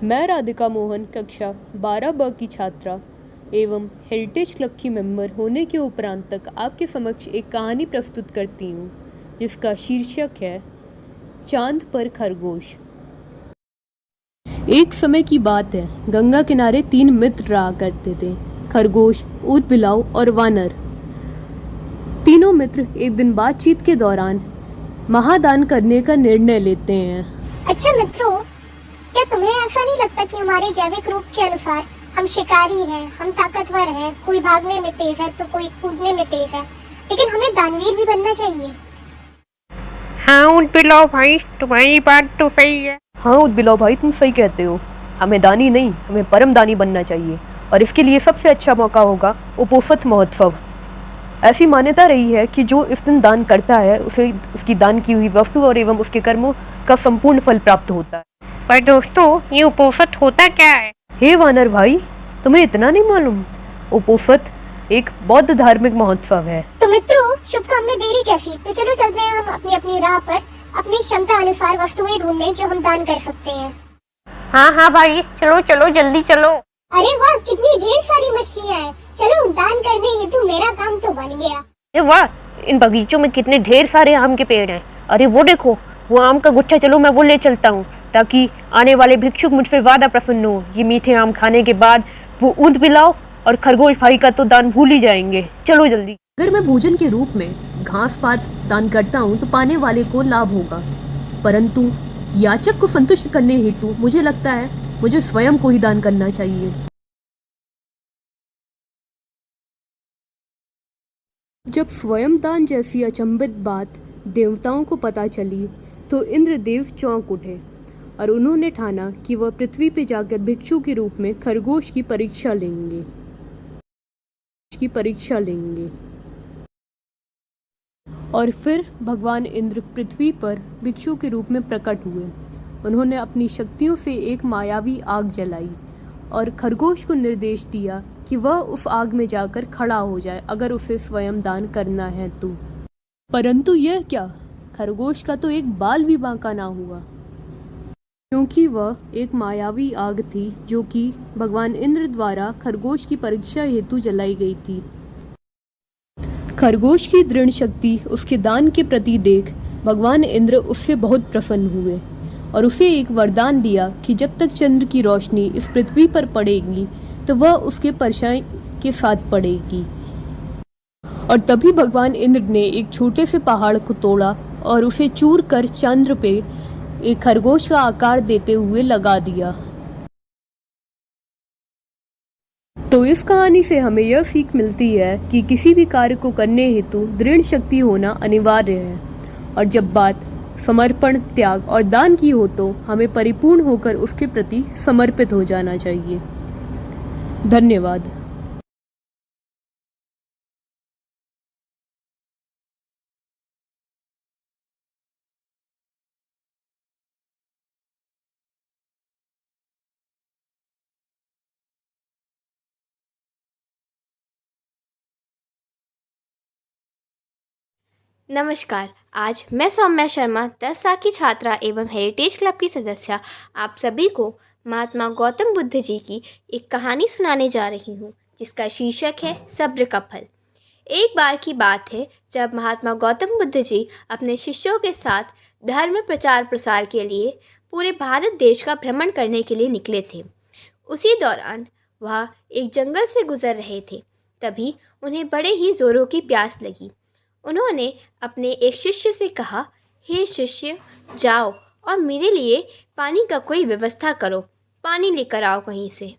मैं राधिका मोहन कक्षा 12 ब की छात्रा एवं हेरिटेज क्लब की मेंबर होने के उपरांत तक आपके समक्ष एक कहानी प्रस्तुत करती हूँ जिसका शीर्षक है चांद पर खरगोश। एक समय की बात है, गंगा किनारे 3 मित्र रहा करते थे, खरगोश, ऊद बिलाव और वानर। तीनों मित्र एक दिन बातचीत के दौरान महादान करने का निर्णय लेते हैं। अच्छा मित्रों, क्या तुम्हें ऐसा नहीं लगता कि हमारे जैविक रूप के अनुसार हम शिकारी हैं, हम ताकतवर हैं, कोई भागने में तेज है तो कोई कूदने में तेज है, लेकिन हमें दानवीर भी बनना चाहिए। हाँ उदबिलाव भाई, तुम्हारी बात तो सही है। हाँ उदबिलाव भाई, तुम सही कहते हो। हमें दानी नहीं, हमें परम दानी बनना चाहिए और इसके लिए सबसे अच्छा मौका होगा उपोषण महोत्सव। ऐसी मान्यता रही है कि जो इस दिन दान करता है उसे उसकी दान की हुई वस्तु और एवं उसके कर्मों का संपूर्ण फल प्राप्त होता है। पर दोस्तों, ये उपोषण होता क्या है? हे वानर भाई, तुम्हें इतना नहीं मालूम? उपोषण एक बौद्ध धार्मिक महोत्सव है। तो मित्रों, शुभ काम में देरी कैसी? तो चलो चलते हैं हम अपनी अपनी राह पर अपनी क्षमता अनुसार वस्तुएं ढूंढने जो हम दान कर सकते हैं। हाँ भाई, चलो चलो जल्दी चलो। अरे वाह, कितनी ढेर सारी मछलियाँ हैं। चलो, दान करने हेतु मेरा काम तो बन गया। अरे वाह, इन बगीचों में कितने ढेर सारे आम के पेड़ हैं। अरे वो देखो, वो आम का गुच्छा, चलो मैं वो ले चलता हूँ ताकि आने वाले भिक्षुक मुझ पर ज्यादा प्रसन्न हो। ये मीठे आम खाने के बाद वो ऊद बिलाव और खरगोश भाई का तो दान भूल ही जाएंगे। चलो जल्दी। अगर मैं भोजन के रूप में घास पात दान करता हूँ तो पाने वाले को लाभ होगा, परंतु याचक को संतुष्ट करने हेतु मुझे लगता है मुझे स्वयं को ही दान करना चाहिए। जब स्वयं दान जैसी अचंभित बात देवताओं को पता चली तो इंद्रदेव चौंक उठे और उन्होंने ठाना कि वह पृथ्वी पर जाकर भिक्षु के रूप में खरगोश की परीक्षा लेंगे। और फिर भगवान इंद्र पृथ्वी पर भिक्षु के रूप में प्रकट हुए। उन्होंने अपनी शक्तियों से एक मायावी आग जलाई और खरगोश को निर्देश दिया कि वह उस आग में जाकर खड़ा हो जाए अगर उसे स्वयं दान करना है तो। परंतु यह क्या, खरगोश का तो एक बाल भी बांका ना हुआ, क्योंकि वह एक मायावी आग थी जो कि भगवान इंद्र द्वारा खरगोश की परीक्षा हेतु जलाई गई थी। खरगोश की दृढ़ शक्ति, उसके दान के प्रति देख भगवान इंद्र उससे बहुत प्रसन्न हुए और उसे एक वरदान दिया कि जब तक चंद्र की रोशनी इस पृथ्वी पर पड़ेगी तो वह उसके परछाई के साथ पड़ेगी। और तभी भगवान इंद्र ने एक छोटे से पहाड़ को तोड़ा और उसे चूर कर चंद्र पे एक खरगोश का आकार देते हुए लगा दिया। तो इस कहानी से हमें यह सीख मिलती है कि किसी भी कार्य को करने हेतु दृढ़ शक्ति होना अनिवार्य है और जब बात समर्पण, त्याग और दान की हो तो हमें परिपूर्ण होकर उसके प्रति समर्पित हो जाना चाहिए। धन्यवाद। नमस्कार, आज मैं सौम्या शर्मा 10 साल की छात्रा एवं हेरिटेज क्लब की सदस्य आप सभी को महात्मा गौतम बुद्ध जी की एक कहानी सुनाने जा रही हूँ जिसका शीर्षक है सब्र का फल। एक बार की बात है जब महात्मा गौतम बुद्ध जी अपने शिष्यों के साथ धर्म प्रचार प्रसार के लिए पूरे भारत देश का भ्रमण करने के लिए निकले थे। उसी दौरान वह एक जंगल से गुजर रहे थे। तभी उन्हें बड़े ही ज़ोरों की प्यास लगी। उन्होंने अपने एक शिष्य से कहा, हे शिष्य, जाओ और मेरे लिए पानी का कोई व्यवस्था करो, पानी लेकर आओ कहीं से।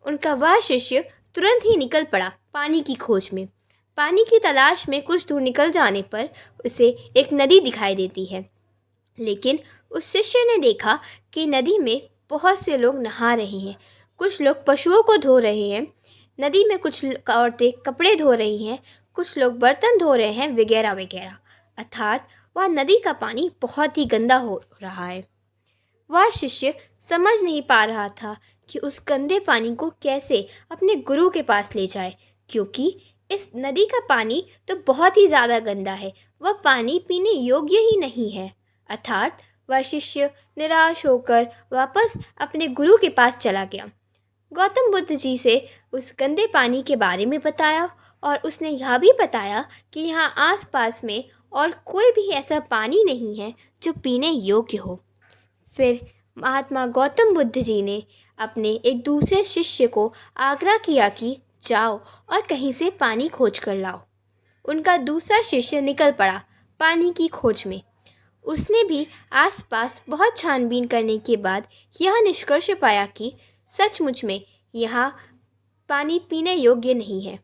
उनका वह शिष्य तुरंत ही निकल पड़ा पानी की खोज में। पानी की तलाश में कुछ दूर निकल जाने पर उसे एक नदी दिखाई देती है, लेकिन उस शिष्य ने देखा कि नदी में बहुत से लोग नहा रहे हैं, कुछ लोग पशुओं को धो रहे हैं, नदी में कुछ औरतें कपड़े धो रही हैं, कुछ लोग बर्तन धो रहे हैं, वगैरह वगैरह। अर्थात वह नदी का पानी बहुत ही गंदा हो रहा है। वह शिष्य समझ नहीं पा रहा था कि उस गंदे पानी को कैसे अपने गुरु के पास ले जाए, क्योंकि इस नदी का पानी तो बहुत ही ज़्यादा गंदा है, वह पानी पीने योग्य ही नहीं है। अर्थात वह शिष्य निराश होकर वापस अपने गुरु के पास चला गया। गौतम बुद्ध जी से उस गंदे पानी के बारे में बताया और उसने यह भी बताया कि यहाँ आसपास में और कोई भी ऐसा पानी नहीं है जो पीने योग्य हो। फिर महात्मा गौतम बुद्ध जी ने अपने एक दूसरे शिष्य को आग्रह किया कि जाओ और कहीं से पानी खोज कर लाओ। उनका दूसरा शिष्य निकल पड़ा पानी की खोज में। उसने भी आसपास बहुत छानबीन करने के बाद यह निष्कर्ष पाया कि सचमुच में यहाँ पानी पीने योग्य नहीं है।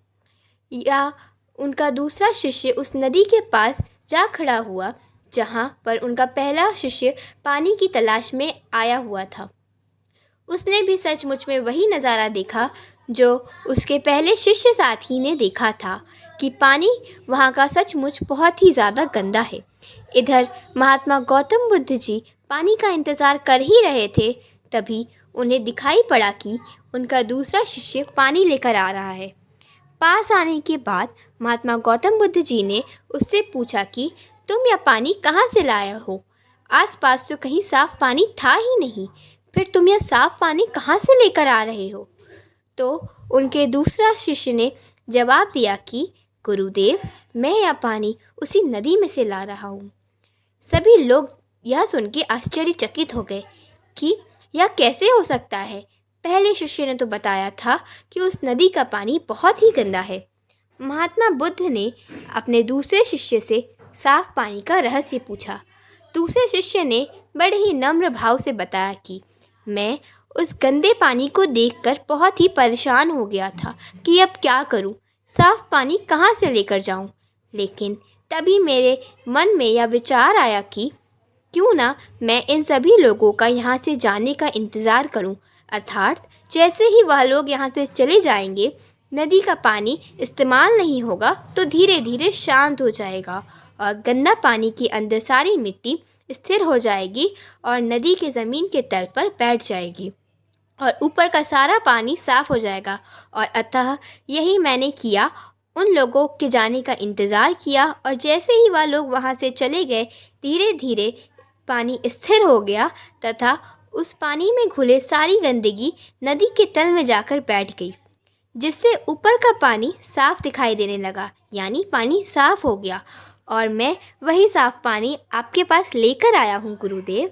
या उनका दूसरा शिष्य उस नदी के पास जा खड़ा हुआ जहाँ पर उनका पहला शिष्य पानी की तलाश में आया हुआ था। उसने भी सचमुच में वही नज़ारा देखा जो उसके पहले शिष्य साथी ने देखा था कि पानी वहाँ का सचमुच बहुत ही ज़्यादा गंदा है। इधर महात्मा गौतम बुद्ध जी पानी का इंतज़ार कर ही रहे थे, तभी उन्हें दिखाई पड़ा कि उनका दूसरा शिष्य पानी लेकर आ रहा है। पास आने के बाद महात्मा गौतम बुद्ध जी ने उससे पूछा कि तुम यह पानी कहाँ से लाया हो? आसपास तो कहीं साफ़ पानी था ही नहीं, फिर तुम यह साफ़ पानी कहाँ से लेकर आ रहे हो? तो उनके दूसरा शिष्य ने जवाब दिया कि गुरुदेव, मैं यह पानी उसी नदी में से ला रहा हूँ। सभी लोग यह सुन के आश्चर्यचकित हो गए कि यह कैसे हो सकता है। पहले शिष्य ने तो बताया था कि उस नदी का पानी बहुत ही गंदा है। महात्मा बुद्ध ने अपने दूसरे शिष्य से साफ पानी का रहस्य पूछा। दूसरे शिष्य ने बड़े ही नम्र भाव से बताया कि मैं उस गंदे पानी को देखकर बहुत ही परेशान हो गया था कि अब क्या करूं, साफ़ पानी कहाँ से लेकर जाऊं। लेकिन तभी मेरे मन में यह विचार आया कि क्यों ना मैं इन सभी लोगों का यहाँ से जाने का इंतज़ार करूं, अर्थात जैसे ही वह लोग यहाँ से चले जाएंगे, नदी का पानी इस्तेमाल नहीं होगा तो धीरे धीरे शांत हो जाएगा और गंदा पानी के अंदर सारी मिट्टी स्थिर हो जाएगी और नदी के ज़मीन के तल पर बैठ जाएगी और ऊपर का सारा पानी साफ़ हो जाएगा। और अतः यही मैंने किया, उन लोगों के जाने का इंतज़ार किया और जैसे ही वह लोग वहाँ से चले गए, धीरे धीरे पानी स्थिर हो गया तथा उस पानी में घुले सारी गंदगी नदी के तल में जाकर बैठ गई, जिससे ऊपर का पानी साफ़ दिखाई देने लगा, यानी पानी साफ़ हो गया। और मैं वही साफ़ पानी आपके पास लेकर आया हूँ गुरुदेव।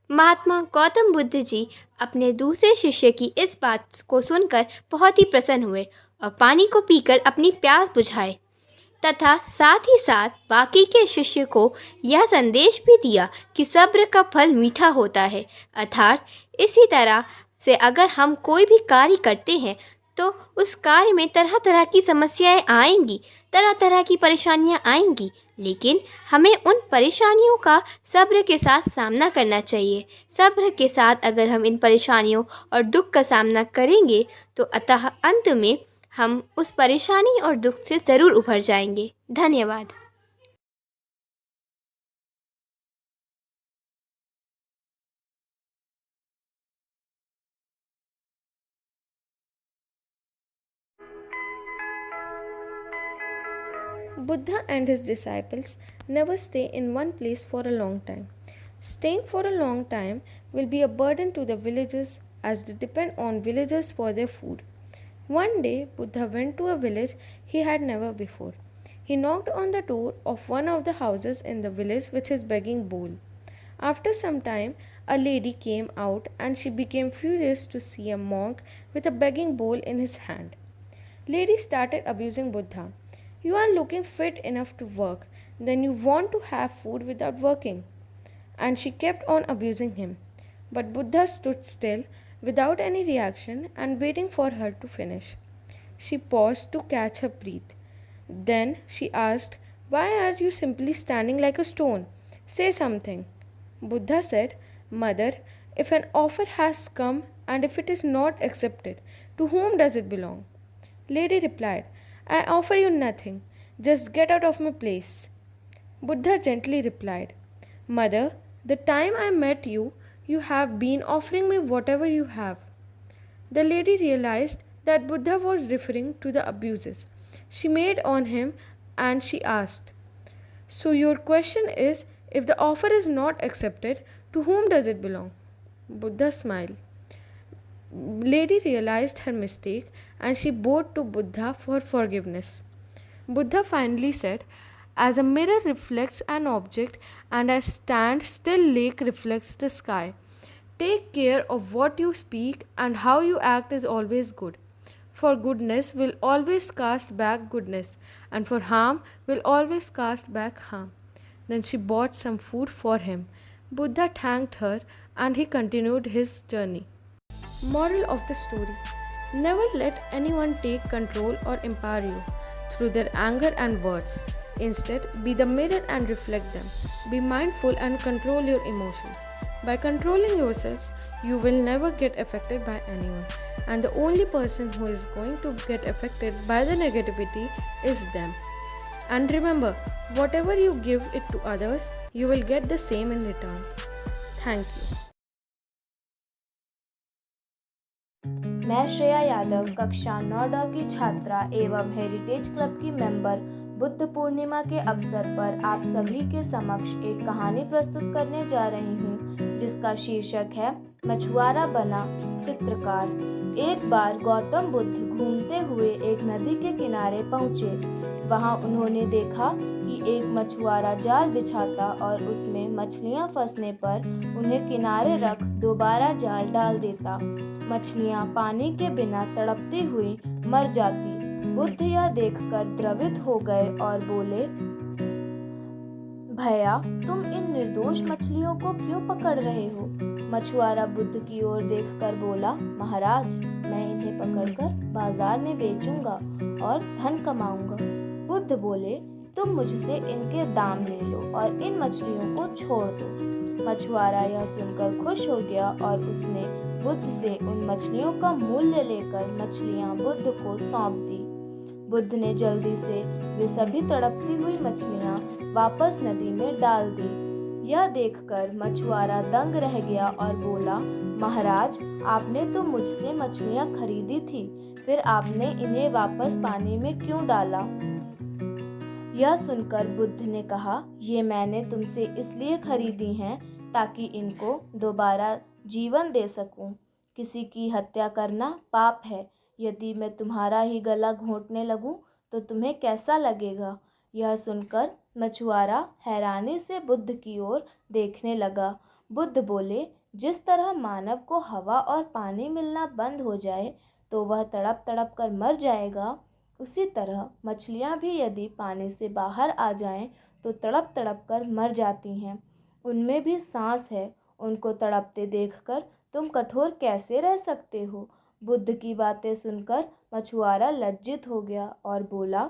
महात्मा गौतम बुद्ध जी अपने दूसरे शिष्य की इस बात को सुनकर बहुत ही प्रसन्न हुए और पानी को पीकर अपनी प्यास बुझाए तथा साथ ही साथ बाकी के शिष्य को यह संदेश भी दिया कि सब्र का फल मीठा होता है। अर्थात इसी तरह से अगर हम कोई भी कार्य करते हैं तो उस कार्य में तरह तरह की समस्याएं आएंगी, तरह तरह की परेशानियां आएंगी, लेकिन हमें उन परेशानियों का सब्र के साथ सामना करना चाहिए। सब्र के साथ अगर हम इन परेशानियों और दुख का सामना करेंगे तो अतः अंत में हम उस परेशानी और दुख से ज़रूर उभर जाएंगे। धन्यवाद। Buddha and his disciples never stay in one place for a long time. Staying for a long time will be a burden to the villagers as they depend on villagers for their food. One day, Buddha went to a village he had never before. He knocked on the door of one of the houses in the village with his begging bowl. After some time, a lady came out and she became furious to see a monk with a begging bowl in his hand. Lady started abusing Buddha. You are looking fit enough to work, then you want to have food without working. And she kept on abusing him. But Buddha stood still without any reaction and waiting for her to finish. She paused to catch her breath. Then she asked, Why are you simply standing like a stone? Say something. Buddha said, Mother, if an offer has come and if it is not accepted, to whom does it belong? Lady replied, I offer you nothing. Just get out of my place. Buddha gently replied, Mother, the time I met you, you have been offering me whatever you have. The lady realized that Buddha was referring to the abuses she made on him and she asked, So your question is, if the offer is not accepted, to To whom does it belong? Buddha smiled. Lady realized her mistake and she bowed to Buddha for forgiveness. Buddha finally said, as a mirror reflects an object and a stand still lake reflects the sky, take care of what you speak and how you act is always good. For goodness will always cast back goodness, and for harm will always cast back harm. Then she bought some food for him. Buddha thanked her and he continued his journey. Moral of the story: never let anyone take control or empower you through their anger and words. Instead, be the mirror and reflect them. Be mindful and control your emotions. By controlling yourself, you will never get affected by anyone. And the only person who is going to get affected by the negativity is them. And remember, whatever you give it to others, you will get the same in return. Thank you. मैं श्रेया यादव कक्षा 9 की छात्रा एवं heritage club की member Buddha Purnima के अवसर पर आप सभी के समक्ष एक कहानी प्रस्तुत करने जा रही हूँ जिसका शीर्षक है मछुआरा बना चित्रकार। एक बार गौतम बुद्ध घूमते हुए एक नदी के किनारे पहुँचे। वहाँ उन्होंने देखा कि एक मछुआरा जाल बिछाता और उसमें मछलियाँ फंसने पर उन्हें किनारे रख दोबारा जाल डाल देता। मछलियाँ पानी के बिना तड़पती हुई मर जाती। बुद्ध यह देखकर द्रवित हो गए और बोले, भैया, तुम इन निर्दोष मछलियों को क्यों पकड़ रहे हो? मछुआरा बुद्ध की ओर देखकर बोला, महाराज, मैं इन्हें पकड़कर बाजार में बेचूंगा और धन कमाऊंगा। बुद्ध बोले, तुम मुझसे इनके दाम ले लो और इन मछलियों को छोड़ दो। मछुआरा यह सुनकर खुश हो गया और उसने बुद्ध से उन मछलियों का मूल्य लेकर मछलियां बुद्ध को सौंप दी। बुद्ध ने जल्दी से वे सभी तड़पती हुई मछलियां वापस नदी में डाल दी। यह देखकर मछुआरा दंग रह गया और बोला, महाराज, आपने तो मुझसे मछलियां खरीदी थी, फिर आपने इन्हें वापस पानी में क्यों डाला? यह सुनकर बुद्ध ने कहा, ये मैंने तुमसे इसलिए खरीदी हैं ताकि इनको दोबारा जीवन दे सकूं। किसी की हत्या करना पाप है। यदि मैं तुम्हारा ही गला घोंटने लगूं तो तुम्हें कैसा लगेगा? यह सुनकर मछुआरा हैरानी से बुद्ध की ओर देखने लगा। बुद्ध बोले, जिस तरह मानव को हवा और पानी मिलना बंद हो जाए तो वह तड़प तड़प कर मर जाएगा, उसी तरह मछलियाँ भी यदि पानी से बाहर आ जाएं तो तड़प तड़प कर मर जाती हैं। उनमें भी सांस है। उनको तड़पते देखकर तुम कठोर कैसे रह सकते हो? बुद्ध की बातें सुनकर मछुआरा लज्जित हो गया और बोला,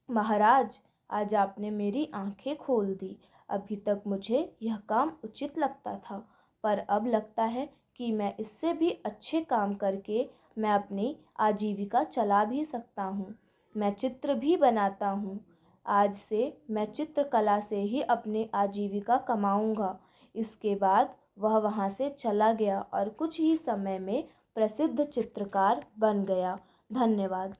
महाराज, आज आपने मेरी आंखें खोल दी। अभी तक मुझे यह काम उचित लगता था, पर अब लगता है कि मैं इससे भी अच्छे काम करके मैं अपनी आजीविका चला भी सकता हूँ। मैं चित्र भी बनाता हूँ। आज से मैं चित्रकला से ही अपनी आजीविका कमाऊँगा। इसके बाद वह वहाँ से चला गया और कुछ ही समय में प्रसिद्ध चित्रकार बन गया। धन्यवाद।